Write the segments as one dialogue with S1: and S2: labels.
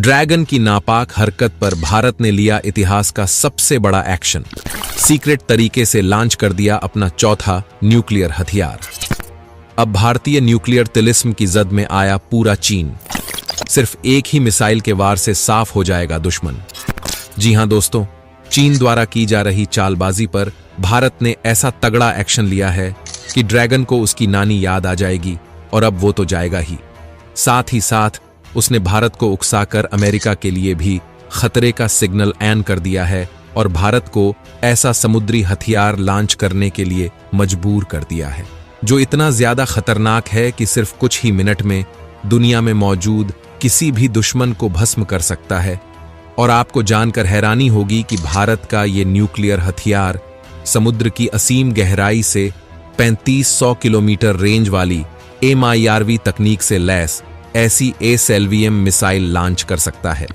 S1: Dragon की नापाक हरकत पर भारत ने लिया इतिहास का सबसे बड़ा एक्शन। सीक्रेट तरीके से लॉन्च कर दिया अपना चौथा न्यूक्लियर हथियार। अब भारतीय न्यूक्लियर तिलिस्म की जद में आया पूरा चीन। सिर्फ एक ही मिसाइल के वार से साफ हो जाएगा दुश्मन। जी हां दोस्तों, चीन द्वारा की जा रही चालबाजी पर भारत ने ऐसा तगड़ा एक्शन लिया है कि ड्रैगन को उसकी नानी याद आ जाएगी, और अब वो तो जाएगा ही। साथ ही साथ उसने भारत को उकसाकर अमेरिका के लिए भी खतरे का सिग्नल ऐन कर दिया है और भारत को ऐसा समुद्री हथियार लॉन्च करने के लिए मजबूर कर दिया है जो इतना ज्यादा खतरनाक है कि सिर्फ कुछ ही मिनट में दुनिया में मौजूद किसी भी दुश्मन को भस्म कर सकता है। और आपको जानकर हैरानी होगी कि भारत का ये न्यूक्लियर हथियार समुद्र की असीम गहराई से 3500 किलोमीटर रेंज वाली MIRV तकनीक से लैस ऐसी ASLBM मिसाइल लॉन्च कर सकता है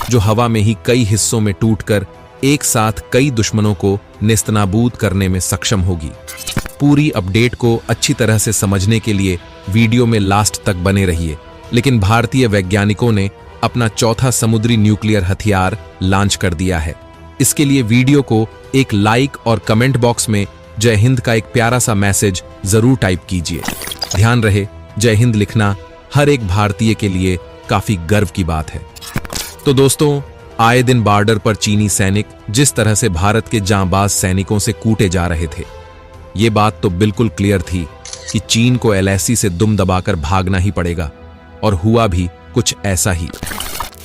S1: जो हवा में ही कई हिस्सों में टूटकर एक साथ कई दुश्मनों को नेस्तनाबूद करने में सक्षम होगी। पूरी अपडेट को अच्छी तरह से समझने के लिए वीडियो में लास्ट तक बने रहिए। लेकिन भारतीय वैज्ञानिकों ने अपना चौथा समुद्री न्यूक्लियर हथियार लॉन्च कर दिया है। इसके लिए वीडियो को एक लाइक और कमेंट बॉक्स में जय हिंद का एक प्यारा सा मैसेज जरूर टाइप कीजिए। ध्यान रहे, जय हिंद लिखना हर एक भारतीय के लिए काफी गर्व की बात है। तो दोस्तों, आए दिन बॉर्डर पर चीनी सैनिक जिस तरह से भारत के जांबाज सैनिकों से कूटे जा रहे थे, ये बात तो बिल्कुल क्लियर थी कि चीन को LAC से दुम दबाकर भागना ही पड़ेगा, और हुआ भी कुछ ऐसा ही।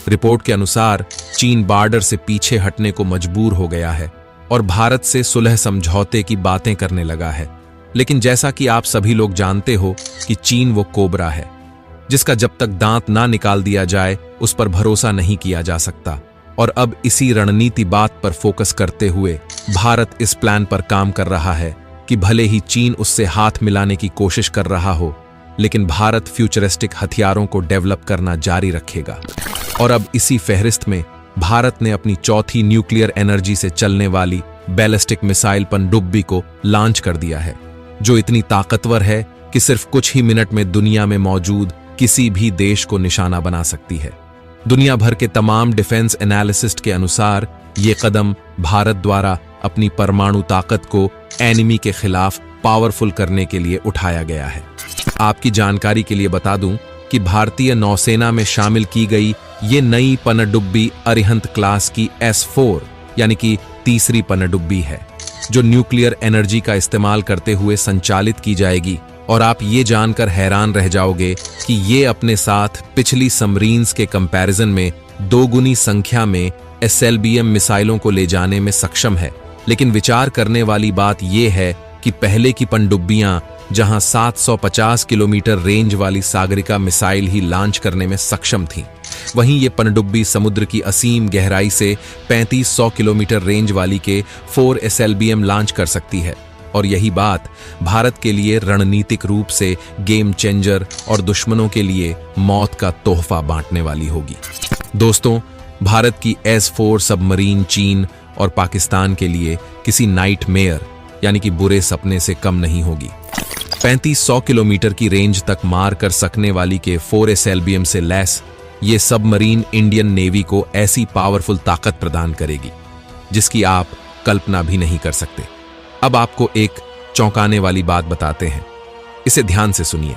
S1: रिपोर्ट के अनुसार चीन बॉर्डर से पीछे हटने को मजबूर हो गया है और भारत से सुलह समझौते की बातें करने लगा है। लेकिन जैसा कि आप सभी लोग जानते हो कि चीन वो कोबरा है जिसका जब तक दांत ना निकाल दिया जाए उस पर भरोसा नहीं किया जा सकता। और अब इसी रणनीति बात पर फोकस करते हुए भारत इस प्लान पर काम कर रहा है कि भले ही चीन उससे हाथ मिलाने की कोशिश कर रहा हो, लेकिन भारत फ्यूचरिस्टिक हथियारों को डेवलप करना जारी रखेगा। और अब इसी फहरिस्त में भारत ने अपनी चौथी न्यूक्लियर एनर्जी से चलने वाली बैलिस्टिक मिसाइल पनडुब्बी को लॉन्च कर दिया है, जो इतनी ताकतवर है कि सिर्फ कुछ ही मिनट में दुनिया में मौजूद किसी भी देश को निशाना बना सकती है। दुनिया भर के तमाम डिफेंस एनालिसिस्ट के अनुसार ये कदम भारत द्वारा अपनी परमाणु ताकत को एनिमी के खिलाफ पावरफुल करने के लिए उठाया गया है। आपकी जानकारी के लिए बता दूं कि भारतीय नौसेना में शामिल की गई ये नई पनडुब्बी अरिहंत क्लास की S4 यानी कि तीसरी पनडुब्बी है, जो न्यूक्लियर एनर्जी का इस्तेमाल करते हुए संचालित की जाएगी। और आप ये जानकर हैरान रह जाओगे कि ये अपने साथ पिछली सबमरीन्स के कंपैरिजन में 2 गुनी संख्या में SLBM मिसाइलों को ले जाने में सक्षम है। लेकिन विचार करने वाली बात यह है कि पहले की पनडुब्बियां जहां 750 किलोमीटर रेंज वाली सागरिका मिसाइल ही लॉन्च करने में सक्षम थीं, वहीं ये पनडुब्बी समुद्र की असीम गहराई से 3500 किलोमीटर रेंज वाली के 4 SLBM लॉन्च कर सकती है। और यही बात भारत के लिए रणनीतिक रूप से गेम चेंजर और दुश्मनों के लिए मौत का तोहफा बांटने वाली होगी। दोस्तों, भारत की S4 सबमरीन चीन और पाकिस्तान के लिए किसी नाइटमेयर यानी कि बुरे सपने से कम नहीं होगी। 3500 किलोमीटर की रेंज तक मार कर सकने वाली के 4 SLBM से लैस ये सबमरीन इंडियन नेवी को ऐसी पावरफुल ताकत प्रदान करेगी जिसकी आप कल्पना भी नहीं कर सकते। अब आपको एक चौंकाने वाली बात बताते हैं, इसे ध्यान से सुनिए।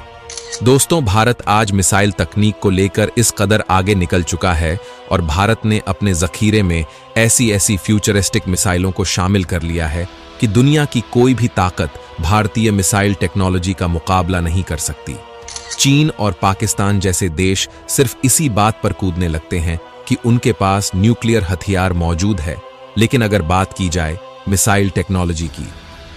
S1: दोस्तों, भारत आज मिसाइल तकनीक को लेकर इस कदर आगे निकल चुका है और भारत ने अपने जखीरे में ऐसी फ्यूचरिस्टिक मिसाइलों को शामिल कर लिया है कि दुनिया की कोई भी ताकत भारतीय मिसाइल टेक्नोलॉजी का मुकाबला नहीं कर सकती। चीन और पाकिस्तान जैसे देश सिर्फ इसी बात पर कूदने लगते हैं कि उनके पास न्यूक्लियर हथियार मौजूद है। लेकिन अगर बात की जाए मिसाइल टेक्नोलॉजी की,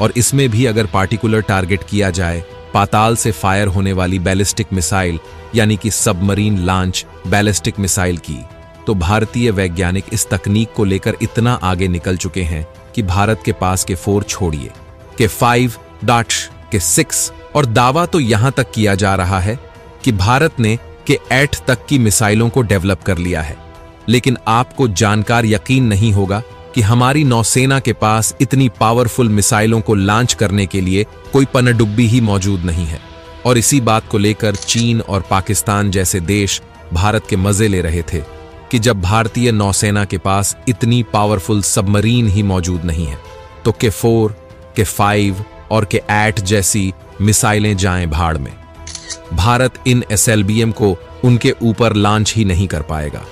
S1: और इसमें भी अगर पार्टिकुलर टारगेट किया जाए पाताल से फायर होने वाली बैलिस्टिक मिसाइल यानी कि सबमरीन लॉन्च बैलिस्टिक मिसाइल की, तो भारतीय वैज्ञानिक इस तकनीक को लेकर इतना आगे निकल चुके हैं कि भारत के पास के 4 छोड़िए, के 5 डॉट्स के 6 और दावा तो यहां तक किया जा रहा है कि भारत ने के 8 तक की मिसाइलों को डेवलप कर लिया है। लेकिन आपको जानकर यकीन नहीं होगा कि हमारी नौसेना के पास इतनी पावरफुल मिसाइलों को लॉन्च करने के लिए कोई पनडुब्बी ही मौजूद नहीं है। और इसी बात को लेकर चीन और पाकिस्तान जैसे देश भारत के मजे ले रहे थे कि जब भारतीय नौसेना के पास इतनी पावरफुल सबमरीन ही मौजूद नहीं है तो K4, K5 और K8 जैसी मिसाइलें जाएं भाड़ में। भारत इन SLBM को उनके ऊपर लॉन्च ही नहीं कर पाएगा।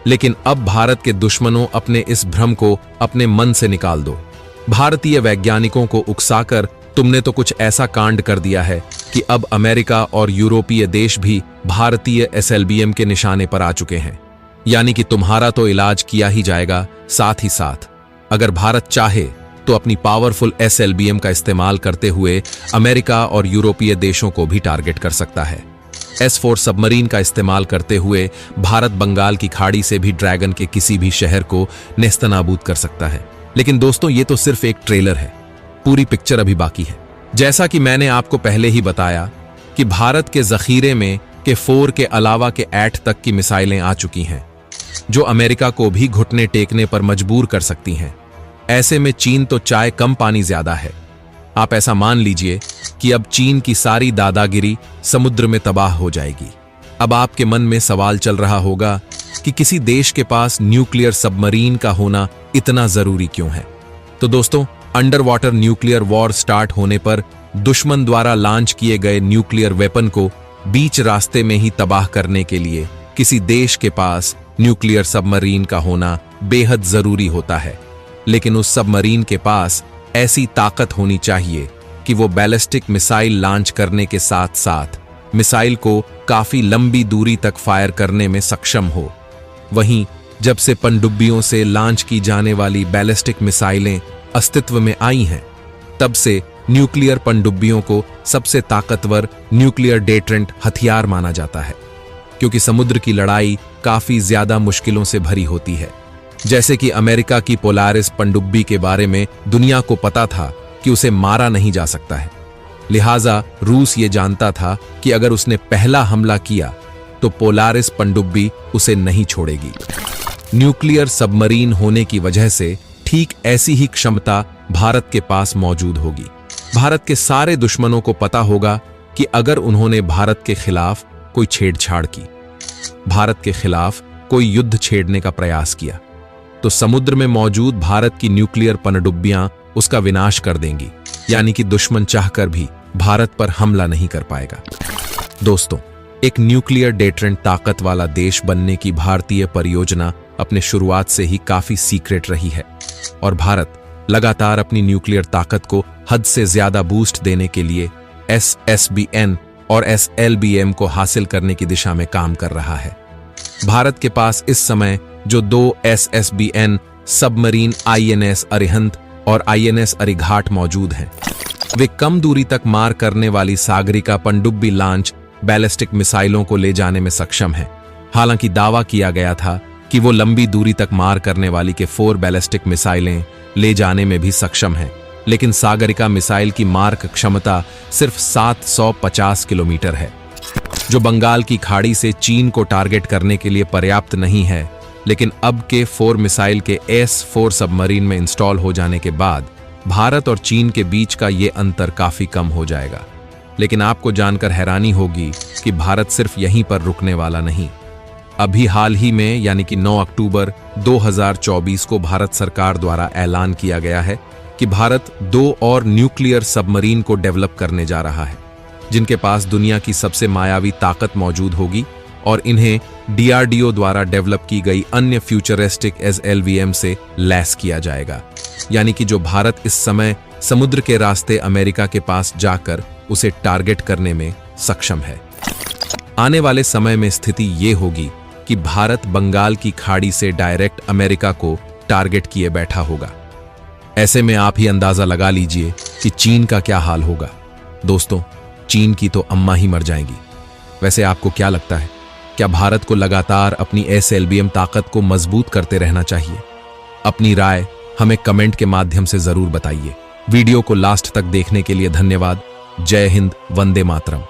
S1: लेकिन अब भारत के दुश्मनों, अपने इस भ्रम को अपने मन से निकाल दो। भारतीय वैज्ञानिकों को उकसाकर तुमने तो कुछ ऐसा कांड कर दिया है कि अब अमेरिका और यूरोपीय देश भी भारतीय SLBM के निशाने पर आ चुके हैं। यानी कि तुम्हारा तो इलाज किया ही जाएगा, साथ ही साथ अगर भारत चाहे तो अपनी पावरफुल SLBM का इस्तेमाल करते हुए अमेरिका और यूरोपीय देशों को भी टारगेट कर सकता है। S4 सबमरीन का इस्तेमाल करते हुए भारत बंगाल की खाड़ी से भी ड्रैगन के किसी भी शहर को नेस्तनाबूद कर सकता है। लेकिन दोस्तों, ये तो सिर्फ एक ट्रेलर है, पूरी पिक्चर अभी बाकी है। जैसा कि मैंने आपको पहले ही बताया कि भारत के जखीरे में K4 के अलावा K8 तक की मिसाइलें आ चुकी हैं, जो अमेरिका को भी घुटने टेकने पर मजबूर कर सकती हैं। ऐसे में चीन तो चाय कम पानी ज्यादा है। आप ऐसा मान लीजिए कि अब चीन की सारी दादागिरी समुद्र में तबाह हो जाएगी। अब आपके मन में सवाल चल रहा होगा कि किसी देश के पास न्यूक्लियर सबमरीन का होना इतना जरूरी क्यों है। तो दोस्तों, under water nuclear war start होने पर दुश्मन द्वारा लॉन्च किए गए न्यूक्लियर वेपन को बीच रास्ते में ही तबाह करने के लिए किसी देश के पास न्यूक्लियर सबमरीन का होना बेहद जरूरी होता है। लेकिन उस सबमरीन के पास ऐसी ताकत होनी चाहिए कि वो बैलिस्टिक मिसाइल लॉन्च करने के साथ साथ मिसाइल को काफी लंबी दूरी तक फायर करने में सक्षम हो। वहीं जब से पनडुब्बियों से लॉन्च की जाने वाली बैलिस्टिक मिसाइलें अस्तित्व में आई हैं, तब से न्यूक्लियर पनडुब्बियों को सबसे ताकतवर न्यूक्लियर डेटरेंट हथियार माना जाता है, क्योंकि समुद्र की लड़ाई काफी ज्यादा मुश्किलों से भरी होती है। जैसे कि अमेरिका की पोलारिस पनडुब्बी के बारे में दुनिया को पता था कि उसे मारा नहीं जा सकता है, लिहाजा रूस ये जानता था कि अगर उसने पहला हमला किया तो पोलारिस पनडुब्बी उसे नहीं छोड़ेगी। न्यूक्लियर सबमरीन होने की वजह से ठीक ऐसी ही क्षमता भारत के पास मौजूद होगी। भारत के सारे दुश्मनों को पता होगा कि अगर उन्होंने भारत के खिलाफ कोई छेड़छाड़ की, भारत के खिलाफ कोई युद्ध छेड़ने का प्रयास किया, तो समुद्र में मौजूद भारत की न्यूक्लियर पनडुब्बियां उसका विनाश कर देंगी। यानी कि दुश्मन चाहकर भी भारत पर हमला नहीं कर पाएगा। दोस्तों, एक न्यूक्लियर डेटरेंट ताकत वाला देश बनने की भारतीय परियोजना अपने शुरुआत से ही काफी सीक्रेट रही है और भारत लगातार अपनी न्यूक्लियर ताकत को हद से ज्यादा बूस्ट देने के लिए SSBN और SLBM को हासिल करने की दिशा में काम कर रहा है। भारत के पास इस समय जो 2 SSBN सबमरीन INS अरिहंत और INS अरिघाट मौजूद हैं, वे कम दूरी तक मार करने वाली सागरिका पनडुब्बी लॉन्च बैलिस्टिक मिसाइलों को ले जाने में सक्षम है। हालांकि दावा किया गया था कि वो लंबी दूरी तक मार करने वाली K4 बैलिस्टिक मिसाइलें ले जाने में भी सक्षम है, लेकिन सागरिका मिसाइल की मारक क्षमता सिर्फ 750 किलोमीटर है, जो बंगाल की खाड़ी से चीन को टारगेट करने के लिए पर्याप्त नहीं है। लेकिन अब K4 मिसाइल के S4 सबमरीन में इंस्टॉल हो जाने के बाद भारत और चीन के बीच का ये अंतर काफी कम हो जाएगा। लेकिन आपको जानकर हैरानी होगी कि भारत सिर्फ यहीं पर रुकने वाला नहीं। अभी हाल ही में यानी कि 9 अक्टूबर 2024 को भारत सरकार द्वारा ऐलान किया गया है कि भारत 2 और न्यूक्लियर सबमरीन को डेवलप करने जा रहा है, जिनके पास दुनिया की सबसे मायावी ताकत मौजूद होगी और इन्हें DRDO द्वारा डेवलप की गई अन्य फ्यूचरिस्टिक SLBM से लैस किया जाएगा। यानी कि जो भारत इस समय समुद्र के रास्ते अमेरिका के पास जाकर उसे टारगेट करने में सक्षम है। आने वाले समय में स्थिति ये होगी कि भारत बंगाल की खाड़ी से डायरेक्ट अमेरिका को टारगेट किए बैठा होगा। ऐसे में आप ही अंदाजा लगा लीजिए कि चीन का क्या हाल होगा। दोस्तों, चीन की तो अम्मा ही मर जाएंगी। वैसे आपको क्या लगता है, क्या भारत को लगातार अपनी SLBM ताकत को मजबूत करते रहना चाहिए? अपनी राय हमें कमेंट के माध्यम से जरूर बताइए। वीडियो को लास्ट तक देखने के लिए धन्यवाद। जय हिंद, वंदे मातरम।